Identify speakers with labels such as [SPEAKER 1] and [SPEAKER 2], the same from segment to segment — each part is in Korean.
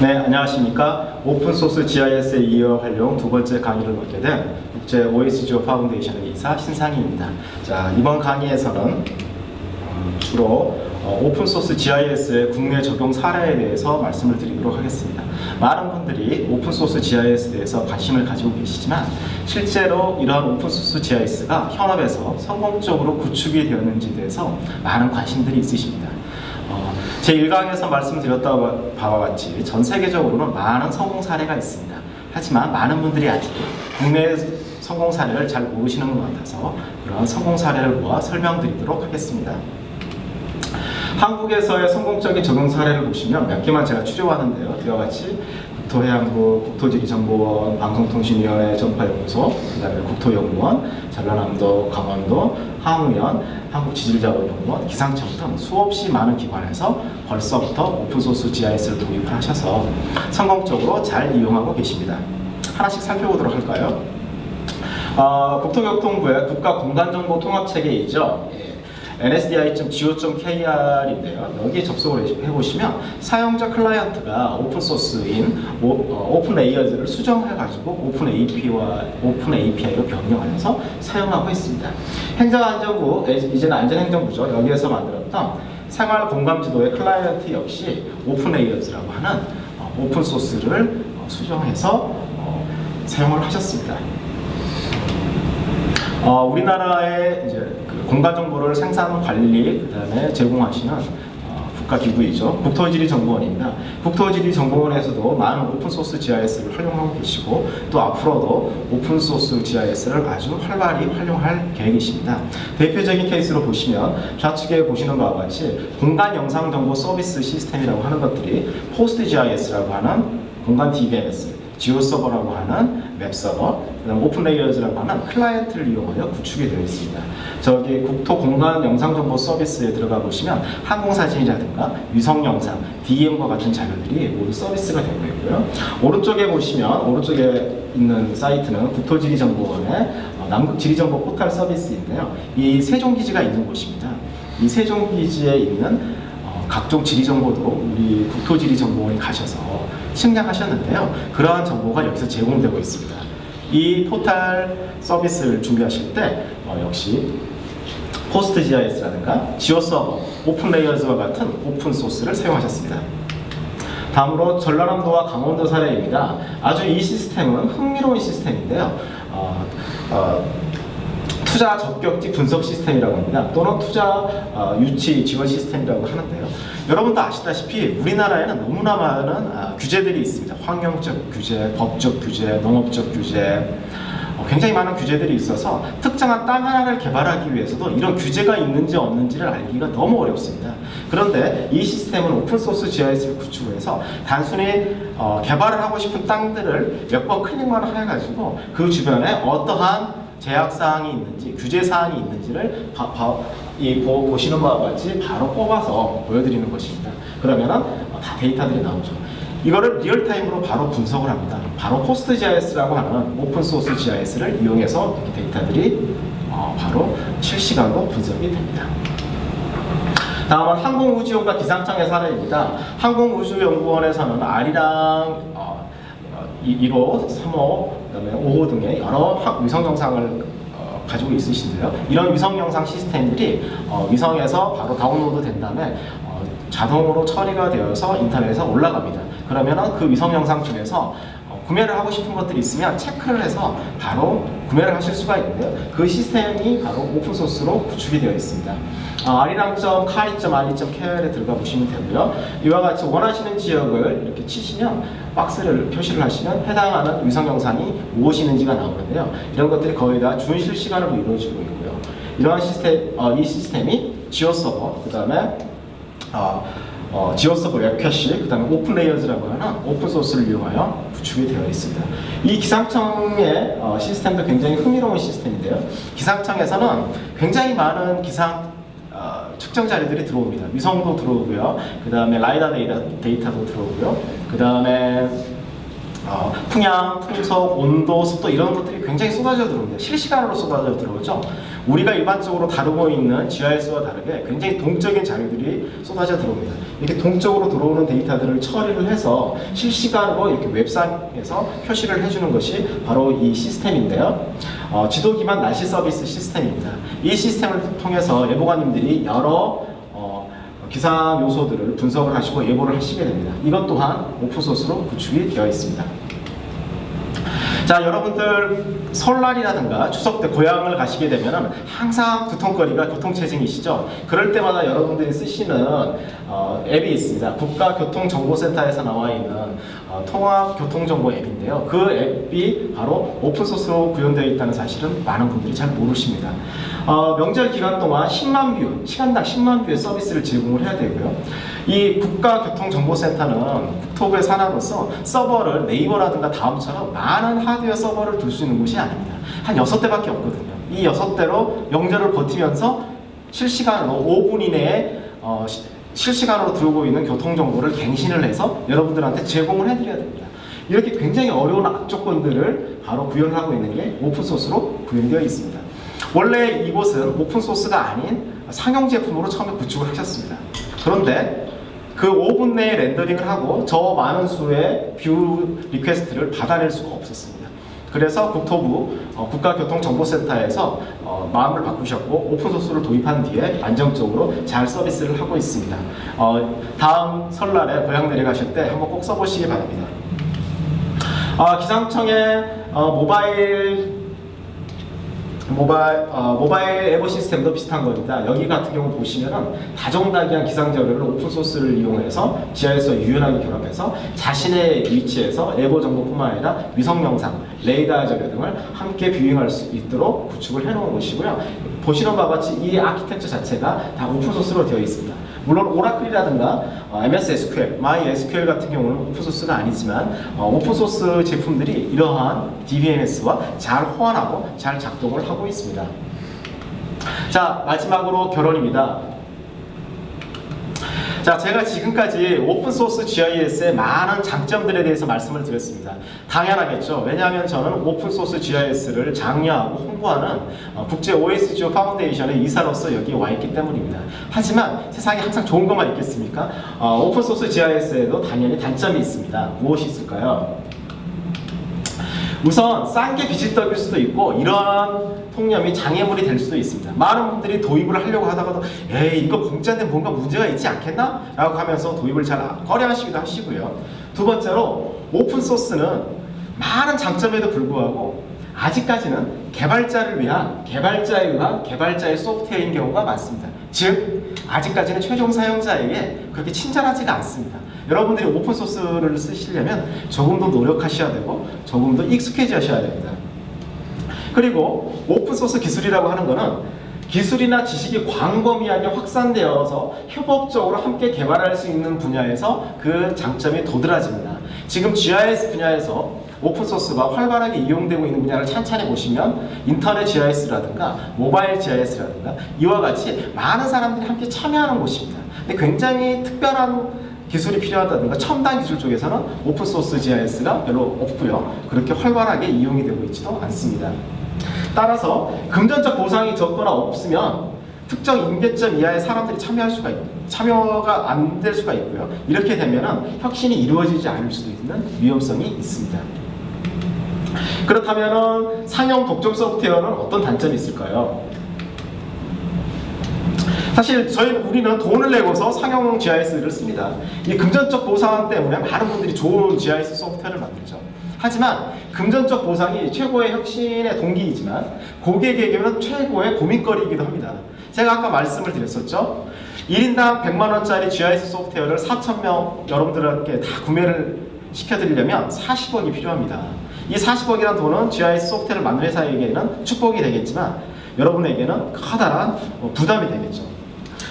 [SPEAKER 1] 네, 안녕하십니까. 오픈소스 GIS의 이어 활용 두 번째 강의를 맡게 된 국제 OSGeo 파운데이션의 이사 신상희입니다. 자, 이번 강의에서는 주로 오픈소스 GIS의 국내 적용 사례에 대해서 말씀을 드리도록 하겠습니다. 많은 분들이 오픈소스 GIS에 대해서 관심을 가지고 계시지만 실제로 이러한 오픈소스 GIS가 현업에서 성공적으로 구축이 되었는지에 대해서 많은 관심들이 있으십니다. 제 1강에서 말씀드렸던 바와 같이 전 세계적으로는 많은 성공 사례가 있습니다. 하지만 많은 분들이 아직 국내 성공 사례를 잘 모르시는 것 같아서 그런 성공 사례를 모아 설명드리도록 하겠습니다. 한국에서의 성공적인 적용 사례를 보시면 몇 개만 제가 추려왔는데요. 이와 같이 국토해양부, 국토지리정보원, 방송통신위원회 전파연구소, 그 다음에 국토연구원, 전라남도, 강원도, 항우연, 한국지질자원연구원, 기상청 등 수없이 많은 기관에서 벌써부터 오픈소스 GIS를 도입을 하셔서 성공적으로 잘 이용하고 계십니다. 하나씩 살펴보도록 할까요? 국토교통부의 국가공간정보통합체계이죠. nsdi.go.kr인데요. 여기에 접속을 해보시면 사용자 클라이언트가 오픈소스인 오픈레이어즈를 수정해가지고 오픈API로 변경하여서 사용하고 있습니다. 행정안전부, 이제는 안전행정부죠. 여기에서 만들었던 생활공감지도의 클라이언트 역시 오픈레이어즈라고 하는 오픈소스를 수정해서 사용을 하셨습니다. 우리나라의 이제 공간 정보를 생산, 관리, 그다음에 제공하시는 국가기구이죠. 국토지리정보원입니다. 국토지리정보원에서도 많은 오픈소스 GIS를 활용하고 계시고 또 앞으로도 오픈소스 GIS를 아주 활발히 활용할 계획이십니다. 대표적인 케이스로 보시면 좌측에 보시는 바와 같이 공간 영상 정보 서비스 시스템이라고 하는 것들이 포스트 GIS라고 하는 공간 DBMS, 지오서버라고 하는 웹서버, 그다음 오픈레이어즈라고 하는 클라이언트를 이용하여 구축이 되어 있습니다. 저기 국토공간 영상정보 서비스에 들어가 보시면 항공사진이라든가 위성영상, DM과 같은 자료들이 모두 서비스가 되고 있고요. 오른쪽에 보시면 오른쪽에 있는 사이트는 국토지리정보원의 남극지리정보 포털 서비스인데요. 이 세종기지가 있는 곳입니다. 이 세종기지에 있는 각종 지리정보도 우리 국토지리정보원에 가셔서 측량하셨는데요. 그러한 정보가 여기서 제공되고 있습니다. 이 포털 서비스를 준비하실 때 역시 포스트 GIS라든가 지오서버, 오픈레이어즈와 같은 오픈소스를 사용하셨습니다. 다음으로 전라남도와 강원도 사례입니다. 아주 이 시스템은 흥미로운 시스템인데요. 투자 적격지 분석 시스템이라고 합니다. 또는 투자 유치 지원 시스템이라고 하는데요. 여러분도 아시다시피 우리나라에는 너무나 많은 규제들이 있습니다. 환경적 규제, 법적 규제, 농업적 규제, 굉장히 많은 규제들이 있어서 특정한 땅 하나를 개발하기 위해서도 이런 규제가 있는지 없는지를 알기가 너무 어렵습니다. 그런데 이 시스템은 오픈소스 GIS를 구축해서 단순히 개발을 하고 싶은 땅들을 몇 번 클릭만 해가지고 그 주변에 어떠한 제약사항이 있는지, 규제사항이 있는지를 보시는 바와 같이 바로 뽑아서 보여드리는 것입니다. 그러면은 다 데이터들이 나오죠. 이거를 리얼타임으로 바로 분석을 합니다. 바로 포스트 GIS라고 하는 오픈소스 GIS를 이용해서 이렇게 데이터들이 바로 실시간으로 분석이 됩니다. 다음은 항공우주연구원 기상청의 사례입니다. 항공우주연구원에서는 R이랑 1호, 3호, 그다음에 5호 등의 여러 위성 영상을 가지고 있으신데요. 이런 위성 영상 시스템들이 위성에서 바로 다운로드 된 다음에 자동으로 처리가 되어서 인터넷에 올라갑니다. 그러면 그 위성 영상 중에서 구매를 하고 싶은 것들이 있으면 체크를 해서 바로 구매를 하실 수가 있는데요. 그 시스템이 바로 오픈소스로 구축이 되어 있습니다. arirang.kari.ri.kr에 들어가 보시면 되고요. 이와 같이 원하시는 지역을 이렇게 치시면 박스를 표시를 하시면 해당하는 위성 영상이 무엇이 있는지가 나오는데요. 이런 것들이 거의 다 준실시간으로 이루어지고 있고요. 이러한 시스템, 이 시스템이 지오서버, 그 다음에 지오서버 웹캐시, 그 다음에 오픈레이어즈라고 하는 오픈소스를 이용하여 구축이 되어 있습니다. 이 기상청의 시스템도 굉장히 흥미로운 시스템인데요. 기상청에서는 굉장히 많은 기상 측정 자료들이 들어옵니다. 위성도 들어오고요. 그 다음에 라이다 데이터도 들어오고요. 그 다음에 풍향, 풍속, 온도, 습도 이런 것들이 굉장히 쏟아져 들어옵니다. 실시간으로 쏟아져 들어오죠. 우리가 일반적으로 다루고 있는 GIS와 다르게 굉장히 동적인 자료들이 쏟아져 들어옵니다. 이렇게 동적으로 들어오는 데이터들을 처리를 해서 실시간으로 이렇게 웹상에서 표시를 해주는 것이 바로 이 시스템인데요. 지도 기반 날씨 서비스 시스템입니다. 이 시스템을 통해서 예보관님들이 여러 기상 요소들을 분석을 하시고 예보를 하시게 됩니다. 이것 또한 오픈소스로 구축이 되어 있습니다. 자, 여러분들 설날이라든가 추석 때 고향을 가시게 되면 항상 두통거리가 교통체증이시죠? 그럴 때마다 여러분들이 쓰시는 앱이 있습니다. 국가교통정보센터에서 나와 있는 통합교통정보 앱인데요. 그 앱이 바로 오픈소스로 구현되어 있다는 사실은 많은 분들이 잘 모르십니다. 명절 기간 동안 10만 뷰, 시간당 10만 뷰의 서비스를 제공을 해야 되고요. 이 국가교통정보센터는 국토부의 산하로서 서버를 네이버라든가 다음처럼 많은 하드웨어 서버를 둘 수 있는 곳이 아닙니다. 한 6대밖에 없거든요. 이 6대로 명절을 버티면서 실시간으로 5분 이내에 실시간으로 들어오고 있는 교통정보를 갱신을 해서 여러분들한테 제공을 해드려야 됩니다. 이렇게 굉장히 어려운 악조건들을 바로 구현하고 있는 게 오픈소스로 구현되어 있습니다. 원래 이곳은 오픈소스가 아닌 상용 제품으로 처음에 구축을 하셨습니다. 그런데 그 5분 내에 렌더링을 하고 저 많은 수의 뷰 리퀘스트를 받아낼 수가 없었습니다. 그래서 국토부 국가교통정보센터에서 마음을 바꾸셨고 오픈소스를 도입한 뒤에 안정적으로 잘 서비스를 하고 있습니다. 다음 설날에 고향 내려가실 때 한번 꼭 써보시기 바랍니다. 기상청의 모바일 예보 시스템도 비슷한 겁니다. 여기 같은 경우 보시면은 다종다기한 기상 자료를 오픈소스를 이용해서 GIS와 유연하게 결합해서 자신의 위치에서 예보 정보뿐만 아니라 위성 영상, 레이더 자료 등을 함께 뷰잉할 수 있도록 구축을 해놓은 것이고요. 보시는 바와 같이 이 아키텍처 자체가 다 오픈소스로 되어 있습니다. 물론 오라클이라든가 MS SQL, MySQL 같은 경우는 오픈소스가 아니지만 오픈소스 제품들이 이러한 DBMS와 잘 호환하고 잘 작동을 하고 있습니다. 자, 마지막으로 결론입니다. 자, 제가 지금까지 오픈소스 GIS의 많은 장점들에 대해서 말씀을 드렸습니다. 당연하겠죠. 왜냐하면 저는 오픈소스 GIS를 장려하고 홍보하는 국제 OSGeo 파운데이션의 이사로서 여기에 와 있기 때문입니다. 하지만 세상에 항상 좋은 것만 있겠습니까? 오픈소스 GIS에도 당연히 단점이 있습니다. 무엇이 있을까요? 우선 싼 게 빚이 떡일 수도 있고 이러한 통념이 장애물이 될 수도 있습니다. 많은 분들이 도입을 하려고 하다가도 에이 이거 공짜인데 뭔가 문제가 있지 않겠나? 라고 하면서 도입을 잘 꺼려하시기도 하시고요. 두 번째로 오픈소스는 많은 장점에도 불구하고 아직까지는 개발자에 의한 개발자의 소프트웨어인 경우가 많습니다. 즉 아직까지는 최종 사용자에게 그렇게 친절하지가 않습니다. 여러분들이 오픈소스를 쓰시려면 조금 더 노력하셔야 되고 조금 더 익숙해지셔야 됩니다. 그리고 오픈소스 기술이라고 하는 것은 기술이나 지식이 광범위하게 확산되어서 협업적으로 함께 개발할 수 있는 분야에서 그 장점이 도드라집니다. 지금 GIS 분야에서 오픈소스가 활발하게 이용되고 있는 분야를 찬찬히 보시면 인터넷 GIS라든가 모바일 GIS라든가 이와 같이 많은 사람들이 함께 참여하는 곳입니다. 근데 굉장히 특별한 기술이 필요하다든가 첨단 기술 쪽에서는 오픈소스 GIS가 별로 없고요. 그렇게 활발하게 이용이 되고 있지도 않습니다. 따라서 금전적 보상이 적거나 없으면 특정 임계점 이하의 사람들이 참여가 안 될 수가 있고요. 이렇게 되면 혁신이 이루어지지 않을 수도 있는 위험성이 있습니다. 그렇다면 상용 독점 소프트웨어는 어떤 단점이 있을까요? 사실 우리는 돈을 내고서 상용 GIS를 씁니다. 이 금전적 보상 때문에 많은 분들이 좋은 GIS 소프트웨어를 만들죠. 하지만 금전적 보상이 최고의 혁신의 동기이지만 고객에게는 최고의 고민거리이기도 합니다. 제가 아까 말씀을 드렸었죠. 1인당 100만원짜리 GIS 소프트웨어를 4,000명 여러분들께 다 구매를 시켜드리려면 40억이 필요합니다. 이 40억이라는 돈은 GIS 소프트웨어를 만든 회사에게는 축복이 되겠지만 여러분에게는 커다란 부담이 되겠죠.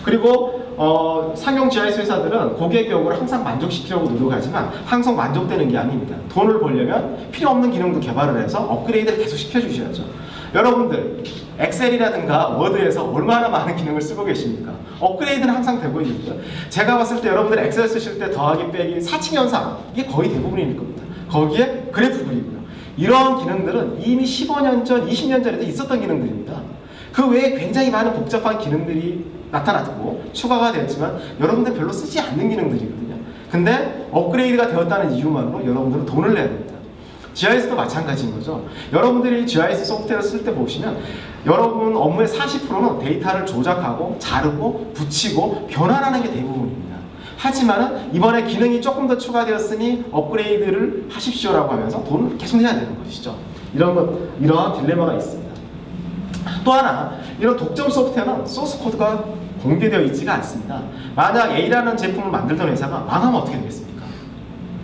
[SPEAKER 1] 그리고 상용 GIS 회사들은 고객 요구를 항상 만족시키려고 노력하지만 항상 만족되는 게 아닙니다. 돈을 벌려면 필요 없는 기능도 개발을 해서 업그레이드를 계속 시켜주셔야죠. 여러분들 엑셀이라든가 워드에서 얼마나 많은 기능을 쓰고 계십니까? 업그레이드는 항상 되고 있고요. 제가 봤을 때 여러분들 엑셀 쓰실 때 더하기 빼기 사칙 연산 이게 거의 대부분일 겁니다. 거기에 그래프 그리고요. 이런 기능들은 이미 15년 전, 20년 전에도 있었던 기능들입니다. 그 외에 굉장히 많은 복잡한 기능들이 나타났고 추가가 되었지만 여러분들 별로 쓰지 않는 기능들이거든요. 근데 업그레이드가 되었다는 이유만으로 여러분들은 돈을 내야 됩니다. GIS도 마찬가지인 거죠. 여러분들이 GIS 소프트웨어를 쓸 때 보시면 여러분 업무의 40%는 데이터를 조작하고 자르고 붙이고 변환하는 게 대부분입니다. 하지만 이번에 기능이 조금 더 추가되었으니 업그레이드를 하십시오라고 하면서 돈을 계속 내야 되는 것이죠. 이러한 딜레마가 있습니다. 또 하나, 이런 독점 소프트웨어는 소스 코드가 공개되어 있지가 않습니다. 만약 A라는 제품을 만들던 회사가 망하면 어떻게 되겠습니까?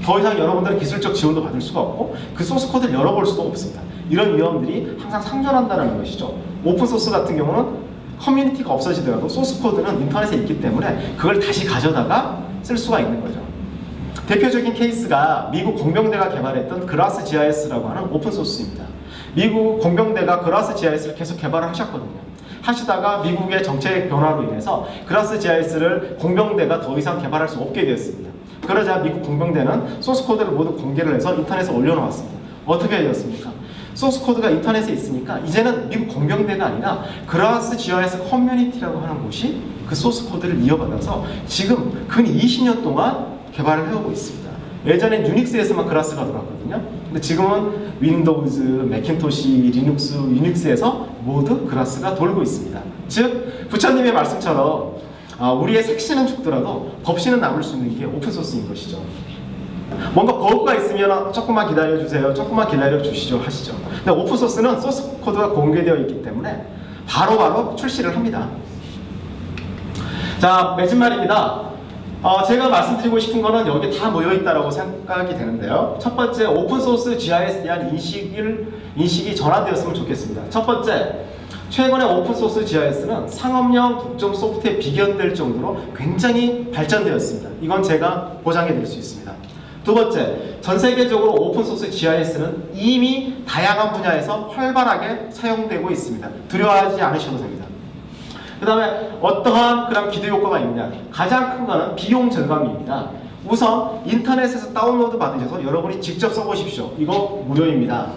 [SPEAKER 1] 더 이상 여러분들은 기술적 지원도 받을 수가 없고 그 소스 코드를 열어볼 수도 없습니다. 이런 위험들이 항상 상존한다는 것이죠. 오픈소스 같은 경우는 커뮤니티가 없어지더라도 소스 코드는 인터넷에 있기 때문에 그걸 다시 가져다가 쓸 수가 있는 거죠. 대표적인 케이스가 미국 공병대가 개발했던 그라스 GIS라고 하는 오픈소스입니다. 미국 공병대가 그라스 GIS를 계속 개발을 하셨거든요. 하시다가 미국의 정책 변화로 인해서 그라스 GIS를 공병대가 더 이상 개발할 수 없게 되었습니다. 그러자 미국 공병대는 소스 코드를 모두 공개를 해서 인터넷에 올려놓았습니다. 어떻게 되었습니까? 소스 코드가 인터넷에 있으니까 이제는 미국 공병대가 아니라 그라스 GIS 커뮤니티라고 하는 곳이 그 소스 코드를 이어받아서 지금 근 20년 동안 개발을 해오고 있습니다. 예전엔 유닉스에서만 그라스가 돌았거든요. 근데 지금은 윈도우즈, 매킨토시, 리눅스, 유닉스에서 모두 그라스가 돌고 있습니다. 즉 부처님의 말씀처럼 우리의 색신은 죽더라도 법신은 남을 수 있는 게 오픈소스인 것이죠. 뭔가 버그가 있으면 조금만 기다려주세요, 조금만 기다려주시죠 하시죠. 근데 오픈소스는 소스 코드가 공개되어 있기 때문에 바로바로 출시를 합니다. 자, 마지막입니다. 제가 말씀드리고 싶은 거는 여기 다 모여있다고 생각이 되는데요. 첫 번째, 오픈소스 GIS에 대한 인식이 전환되었으면 좋겠습니다. 첫 번째, 최근에 오픈소스 GIS는 상업용 독점 소프트에 비견될 정도로 굉장히 발전되었습니다. 이건 제가 보장해 드릴 수 있습니다. 두 번째, 전 세계적으로 오픈소스 GIS는 이미 다양한 분야에서 활발하게 사용되고 있습니다. 두려워하지 않으셔도 됩니다. 그 다음에 어떠한 그런 기대 효과가 있느냐, 가장 큰 거는 비용 절감입니다. 우선 인터넷에서 다운로드 받으셔서 여러분이 직접 써보십시오. 이거 무료입니다.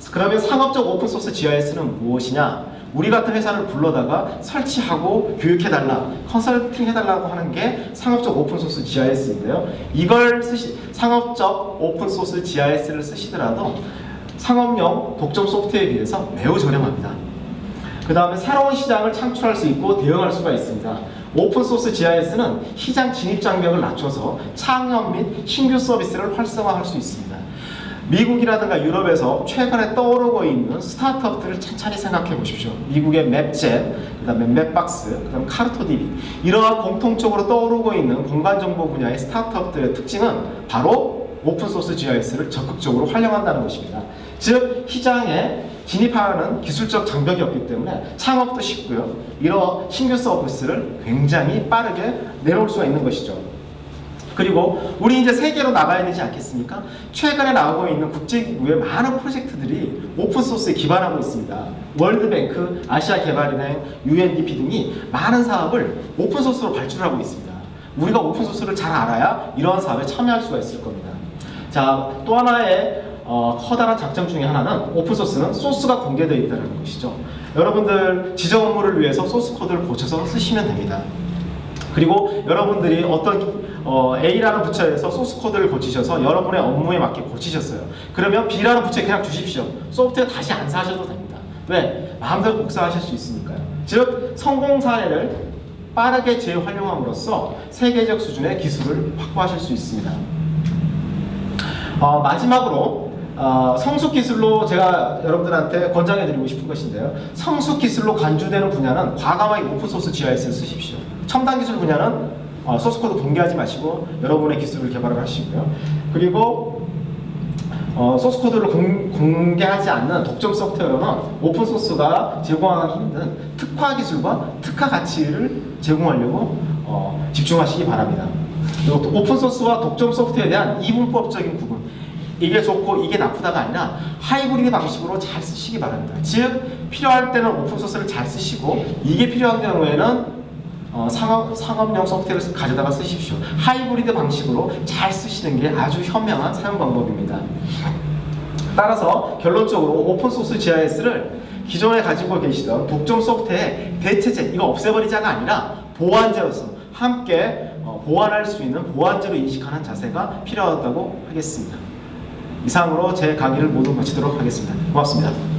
[SPEAKER 1] 그러면 상업적 오픈소스 GIS는 무엇이냐? 우리 같은 회사를 불러다가 설치하고 교육해달라, 컨설팅 해달라고 하는 게 상업적 오픈소스 GIS인데요. 이걸 상업적 오픈소스 GIS를 쓰시더라도 상업용 독점 소프트웨어에 비해서 매우 저렴합니다. 그 다음에 새로운 시장을 창출할 수 있고 대응할 수가 있습니다. 오픈소스 GIS는 시장 진입 장벽을 낮춰서 창업 및 신규 서비스를 활성화할 수 있습니다. 미국이라든가 유럽에서 최근에 떠오르고 있는 스타트업들을 천천히 생각해 보십시오. 미국의 맵젯, 그 다음에 맵박스, 그 다음에 카르토DB, 이러한 공통적으로 떠오르고 있는 공간정보 분야의 스타트업들의 특징은 바로 오픈소스 GIS를 적극적으로 활용한다는 것입니다. 즉 시장에 진입하는 기술적 장벽이 없기 때문에 창업도 쉽고요. 이러한 신규 서비스를 굉장히 빠르게 내놓을 수가 있는 것이죠. 그리고 우리 이제 세계로 나가야 되지 않겠습니까? 최근에 나오고 있는 국제기구의 많은 프로젝트들이 오픈소스에 기반하고 있습니다. 월드뱅크, 아시아개발은행, UNDP 등이 많은 사업을 오픈소스로 발주하고 있습니다. 우리가 오픈소스를 잘 알아야 이러한 사업에 참여할 수가 있을 겁니다. 자, 또 하나의 커다란 장점 중에 하나는 오픈소스는 소스가 공개되어 있다는 것이죠. 여러분들 지정 업무를 위해서 소스 코드를 고쳐서 쓰시면 됩니다. 그리고 여러분들이 어떤 A라는 부처에서 소스 코드를 고치셔서 여러분의 업무에 맞게 고치셨어요. 그러면 B라는 부처에 그냥 주십시오. 소프트웨어 다시 안 사셔도 됩니다. 왜? 마음대로 복사하실 수 있으니까요. 즉 성공 사례를 빠르게 재활용함으로써 세계적 수준의 기술을 확보하실 수 있습니다. 마지막으로 성숙 기술로 제가 여러분들한테 권장해드리고 싶은 것인데요. 성숙 기술로 간주되는 분야는 과감하게 오픈소스 GIS를 쓰십시오. 첨단 기술 분야는 소스코드 공개하지 마시고 여러분의 기술을 개발을 하시고요. 그리고 소스코드를 공개하지 않는 독점 소프트웨어는 오픈소스가 제공하기 힘든 특화 기술과 특화 가치를 제공하려고 집중하시기 바랍니다. 그리고 오픈소스와 독점 소프트웨어에 대한 이분법적인 구분, 이게 좋고 이게 나쁘다가 아니라 하이브리드 방식으로 잘 쓰시기 바랍니다. 즉 필요할 때는 오픈소스를 잘 쓰시고 이게 필요한 경우에는 상업용 소프트웨어를 가져다가 쓰십시오. 하이브리드 방식으로 잘 쓰시는 게 아주 현명한 사용 방법입니다. 따라서 결론적으로 오픈소스 GIS를 기존에 가지고 계시던 독점 소프트의 대체제, 이거 없애버리자가 아니라 보완제로서 함께 보완할 수 있는 보완제로 인식하는 자세가 필요하다고 하겠습니다. 이상으로 제 강의를 모두 마치도록 하겠습니다. 고맙습니다.